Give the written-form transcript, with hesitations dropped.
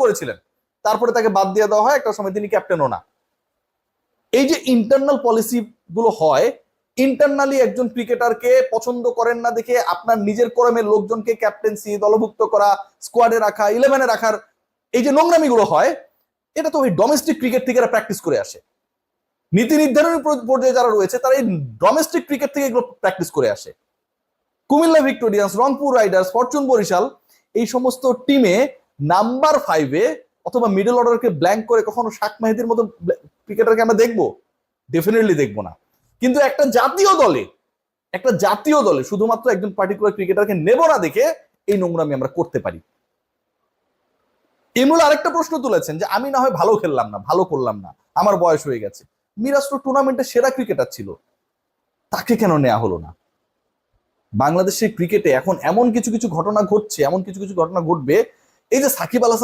করেছিলেন, তারপরে তাকে বাদ দিয়ে দেওয়া হয়, একটা সময় তিনি ক্যাপ্টেনও না। এই যে ইন্টারনাল পলিসি গুলো হয়, ইন্টারনালি একজন ক্রিকেটারকে পছন্দ করেন না দেখে আপনার নিজের কর্মের লোকজনকে ক্যাপ্টেন্সি, দলভুক্ত করা, স্কোয়াডে রাখা, 11-এ রাখার এই যে নোংরামি গুলো হয়, এটা তো ওই ডোমেস্টিক ক্রিকেট থেকে এরা প্র্যাকটিস করে আসে। নীতি নির্ধারণী পর্যায়ে যারা রয়েছে তারা এই ডোমেস্টিক ক্রিকেট থেকে এগুলো প্র্যাকটিস করে আসে। Comilla Victorians, Rangpur riders, fortune Barisal, এই সমস্ত টিমে নাম্বার 5-এ অথবা মিডল অর্ডারকে ব্ল্যাঙ্ক করে কখনো শাক মাহিদির মতো ক্রিকেটারকে আমরা দেখবো? ডেফিনেটলি দেখবো না। কিন্তু একটা জাতীয় দলে শুধুমাত্র একজন পার্টিকুলার ক্রিকেটারকে নেব না দেখে এই নোংরামি আমরা করতে পারি। ইমরুল আরেকটা প্রশ্ন তুলেছেন যে আমি না হয় ভালো খেললাম না, ভালো করলাম না, আমার বয়স হয়ে গেছে। মিরাজ তো টুর্নামেন্টের সেরা ক্রিকেটার ছিল, তাকে কেন নেওয়া হলো না? বাংলাদেশের ক্রিকেটে এখন এমন কিছু কিছু ঘটনা ঘটছে, এমন কিছু কিছু ঘটনা ঘটবে, এই যে সাকিব আল হাসান